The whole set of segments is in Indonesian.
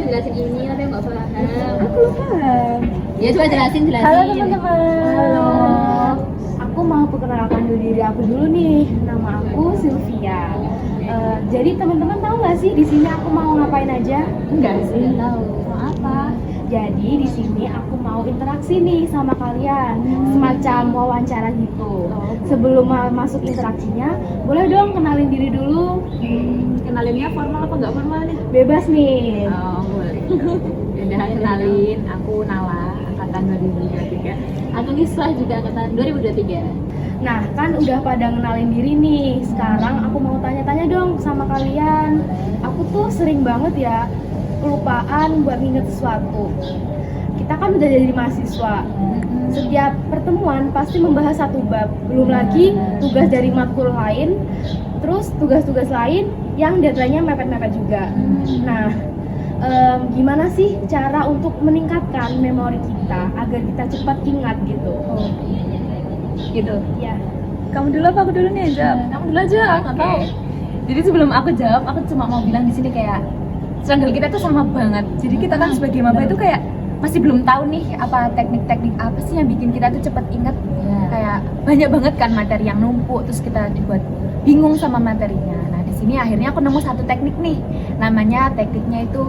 jelasin ini tapi nggak paham. Aku belum paham. Ya coba jelasin. Halo teman-teman. Halo. Aku mau perkenalkan diri aku dulu nih. Nama aku Sylvia. Jadi teman-teman tahu nggak sih di sini aku mau ngapain aja? Enggak sih. Tahu. Mau apa? Jadi di sini aku mau interaksi nih sama kalian, semacam wawancara gitu. Sebelum masuk interaksinya, boleh dong kenalin diri dulu. Kenalinnya formal apa nggak formal nih? Bebas nih. Oh, boleh. Udah kenalin, aku Nala, angkatan 2023. Aku Nisa juga angkatan 2023. Nah, kan udah pada ngenalin diri nih. Sekarang aku mau tanya-tanya dong sama kalian. Aku tuh sering banget ya kelupaan buat nginget sesuatu. Kita kan udah jadi mahasiswa. Setiap pertemuan pasti membahas satu bab. Belum lagi tugas dari matkul lain, terus tugas-tugas lain yang deadline-nya mepet-mepet juga. Nah, gimana sih cara untuk meningkatkan memori kita agar kita cepat ingat gitu? Gitu. Ya. Kamu dulu apa aku dulu nih, jawab? Kamu dulu aja, nggak tahu. Jadi sebelum aku jawab, aku cuma mau bilang di sini kayak struggle kita tuh sama banget. Jadi kita kan sebagai maba itu kayak masih belum tahu nih apa teknik-teknik apa sih yang bikin kita tuh cepat ingat. Kayak banyak banget kan materi yang numpuk, terus kita dibuat bingung sama materinya. Nah di sini akhirnya aku nemu satu teknik nih, namanya tekniknya itu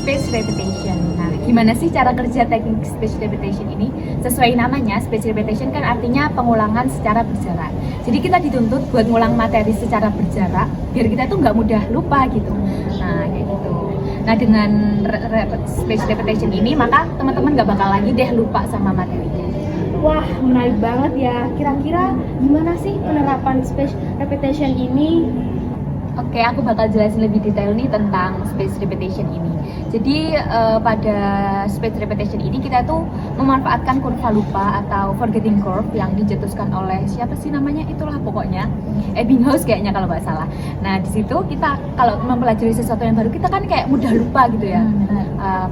spaced repetition. Nah gimana sih cara kerja teknik spaced repetition ini? Sesuai namanya, spaced repetition kan artinya pengulangan secara berjarak. Jadi kita dituntut buat ngulang materi secara berjarak biar kita tuh nggak mudah lupa gitu. Nah kayak gitu. Nah dengan spaced repetition ini maka teman-teman nggak bakal lagi deh lupa sama materinya. Wah, menarik banget ya. Kira-kira gimana sih penerapan spaced repetition ini? Oke, aku bakal jelasin lebih detail nih tentang spaced repetition ini. Jadi pada spaced repetition ini kita tuh memanfaatkan kurva lupa atau forgetting curve yang dicetuskan oleh siapa sih namanya, itulah pokoknya Ebbinghaus kayaknya kalau nggak salah. Nah di situ kita kalau mempelajari sesuatu yang baru kita kan kayak mudah lupa gitu ya.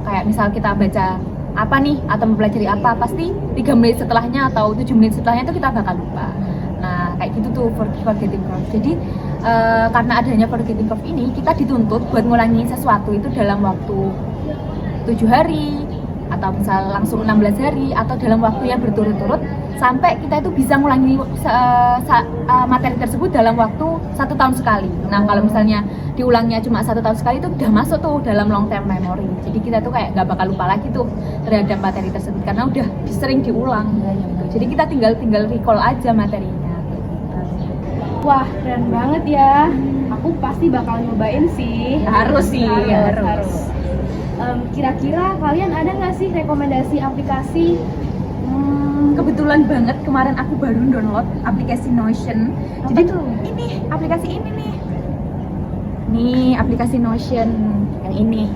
Kayak misal kita baca apa nih atau mempelajari apa, pasti 3 menit setelahnya atau 7 menit setelahnya itu kita bakal lupa. Nah kayak gitu tuh forgetting curve. Jadi karena adanya forgetting curve ini kita dituntut buat ngulangi sesuatu itu dalam waktu 7 hari atau misal langsung 16 hari atau dalam waktu yang berturut-turut sampai kita itu bisa ngulangi materi tersebut dalam waktu 1 tahun sekali. Nah kalau misalnya diulangnya cuma 1 tahun sekali itu udah masuk tuh dalam long term memory. Jadi kita tuh kayak nggak bakal lupa lagi tuh terhadap materi tersebut karena udah sering diulang gitu. Jadi kita tinggal recall aja materinya. Wah, keren banget ya. Aku pasti bakal nyobain sih. Harus sih, harus. Kira-kira kalian ada nggak sih rekomendasi aplikasi? Kebetulan banget kemarin aku baru download aplikasi Notion. Apa Jadi tuh? ini aplikasi ini nih. Nih aplikasi Notion yang ini.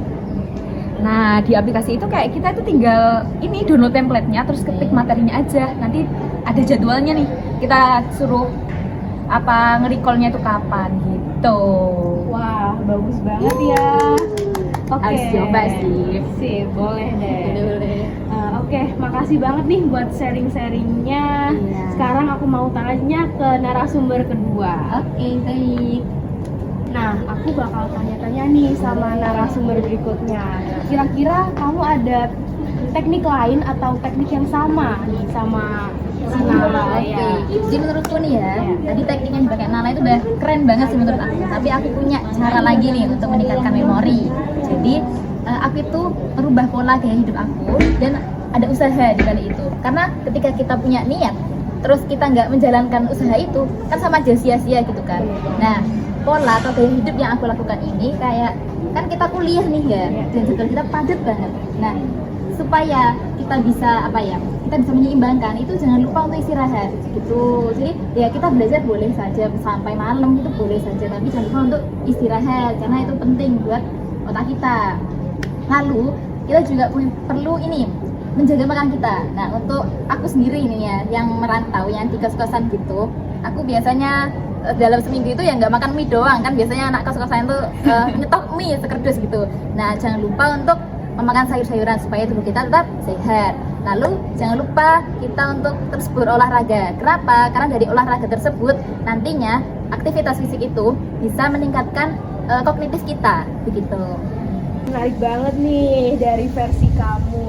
Nah di aplikasi itu kayak kita itu tinggal ini download template-nya terus ketik materinya aja. Nanti ada jadwalnya nih. Kita suruh apa nge-recall-nya itu kapan gitu. Wah, bagus banget ya. Oke. Harus coba sih. Sip, boleh deh. Boleh. Oke, makasih banget nih buat sharing-sharingnya. Iya. Sekarang aku mau tanya ke narasumber kedua. Oke, baik. Nah, aku bakal tanya-tanya nih sama narasumber berikutnya. Kira-kira kamu ada teknik lain atau teknik yang sama nih sama si Nala ya? Jadi menurutku nih ya, tadi teknik yang dipakai Nala itu udah keren banget sih menurut aku. Tapi aku punya cara lagi nih untuk meningkatkan memori. Jadi aku itu merubah pola gaya hidup aku dan ada usaha di balik itu. Karena ketika kita punya niat, terus kita nggak menjalankan usaha itu, kan sama aja sia-sia gitu kan. Nah, pola atau gaya hidup yang aku lakukan ini kayak kan kita kuliah nih ya, dan jadwal kita padat banget. Nah, supaya kita bisa kita bisa menyeimbangkan itu, jangan lupa untuk istirahat gitu. Jadi ya kita belajar boleh saja sampai malam itu boleh saja, tapi jangan lupa untuk istirahat karena itu penting buat otak kita. Lalu kita juga perlu ini menjaga makan kita. Nah untuk aku sendiri ini ya yang merantau, yang di kos-kosan gitu, aku biasanya dalam seminggu itu ya nggak makan mie doang kan, biasanya anak kos-kosan itu nyetok mie sekerdus gitu. Nah jangan lupa untuk memakan sayur-sayuran supaya tubuh kita tetap sehat. Lalu jangan lupa kita untuk terus berolahraga. Kenapa? Karena dari olahraga tersebut nantinya aktivitas fisik itu bisa meningkatkan kognitif kita begitu. menarik banget nih dari versi kamu.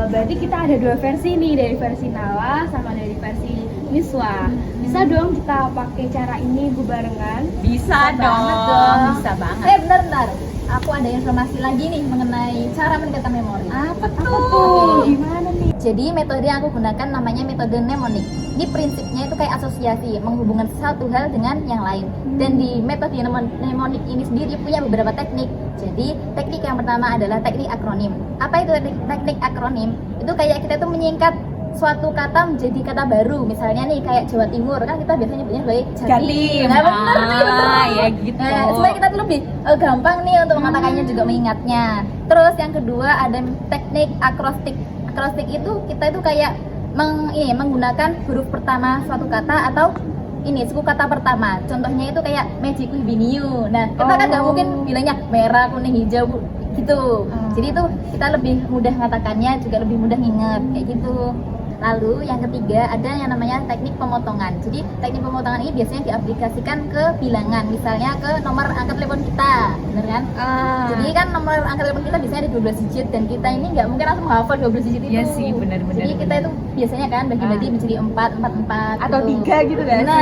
Berarti kita ada 2 versi nih, dari versi Nala sama dari versi Niswa. Bisa dong kita pakai cara ini bebarengan? Bisa banget dong, dong. bisa banget. Bentar. Aku ada informasi lagi nih mengenai cara meningkatkan memori. Apa Tuh, Oke. gimana nih? Jadi metode yang aku gunakan namanya metode mnemonic. Ini prinsipnya itu kayak asosiasi, menghubungkan satu hal dengan yang lain. Dan di metode mnemonic ini sendiri punya beberapa teknik. Jadi teknik yang pertama adalah teknik akronim. Apa itu teknik akronim? Itu kayak kita tuh menyingkat suatu kata menjadi kata baru. Misalnya nih kayak Jawa Timur kan kita biasanya nyebutnya sebagai Jatim. Nah, bener nih, bener. Ya gitu. Supaya kita tuh lebih gampang nih untuk mengatakannya juga mengingatnya. Terus yang kedua ada teknik akrostik. Akrostik itu kita itu kayak menggunakan huruf pertama suatu kata atau ini suku kata pertama. Contohnya itu kayak magic with biniu. Nah, kita kan nggak mungkin bilangnya merah, kuning, hijau gitu. Jadi itu kita lebih mudah mengatakannya, juga lebih mudah nginget kayak gitu. Lalu yang ketiga ada yang namanya teknik pemotongan. Jadi teknik pemotongan ini biasanya diaplikasikan ke bilangan, misalnya ke nomor angka telepon kita, bener kan? Jadi kan nomor angka telepon kita biasanya ada 12 digit dan kita ini nggak mungkin langsung hafal 12 digit itu. Iya sih, benar-benar. Jadi kita itu biasanya kan bagi-bagi menjadi 4, 4, 4 Atau 3 gitu kan? Nah,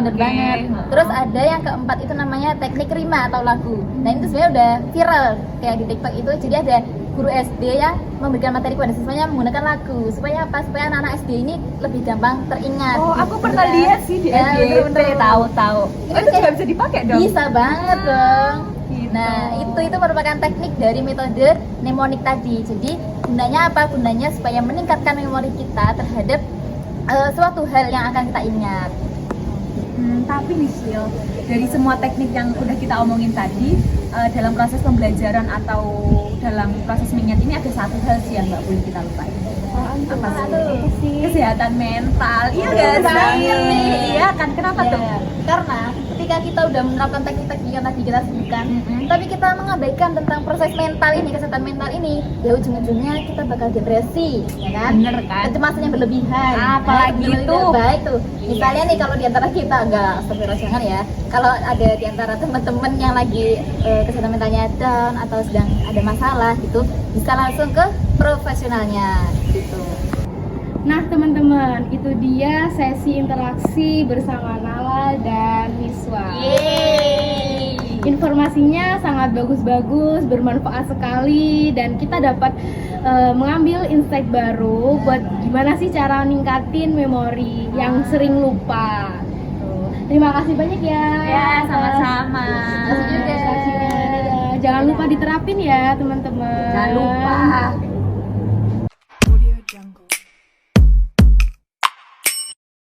bener Oke. banget. Terus ada yang keempat itu namanya teknik rima atau lagu. Nah itu sebenarnya udah viral kayak di TikTok itu. Jadi ada guru SD yang memberikan materi kepada siswanya menggunakan lagu. Supaya apa? Supaya anak-anak SD ini lebih gampang teringat. Oh, aku Gitu pernah kan. lihat sih di Ya, SGT. bener-bener. Tahu. Itu Oh, itu kayak- juga bisa dipakai dong. Bisa banget dong. Gitu. Nah, itu merupakan teknik dari metode mnemonic tadi. Jadi, gunanya apa? Gunanya supaya meningkatkan memori kita terhadap suatu hal yang akan kita ingat. Tapi nih Sil, dari semua teknik yang udah kita omongin tadi, dalam proses pembelajaran atau dalam proses mengingat ini ada satu hal sih yang nggak boleh kita lupain. Apa sih? Kesehatan mental. Iya nggak Betul banget sih? nih. Iya kan? Kenapa tuh? Ya, karena ketika kita udah menerapkan teknik-teknik yang tadi kita sebutkan, tapi kita mengabaikan tentang proses mental ini, kesehatan mental ini, ya ujung-ujungnya kita bakal depresi, ya kan? Bener kan? Kecemasan yang berlebihan. Apalagi Nah, itu. tidak baik tuh. Misalnya nih kalau diantara kita enggak, astagfirullah jangan ya. Kalau ada diantara teman-teman yang lagi kesehatan mentalnya down atau sedang ada masalah gitu, bisa langsung ke profesionalnya gitu. Nah teman-teman, itu dia sesi interaksi bersama Nala dan Niswa. Yeay. Informasinya sangat bagus-bagus, bermanfaat sekali, dan kita dapat mengambil insight baru buat gimana sih cara ningkatin memori yang sering lupa. Tuh. Terima kasih banyak ya. Ya, sama-sama. Terima kasih juga. Dadah. Jangan lupa diterapin ya teman-teman. Jangan lupa.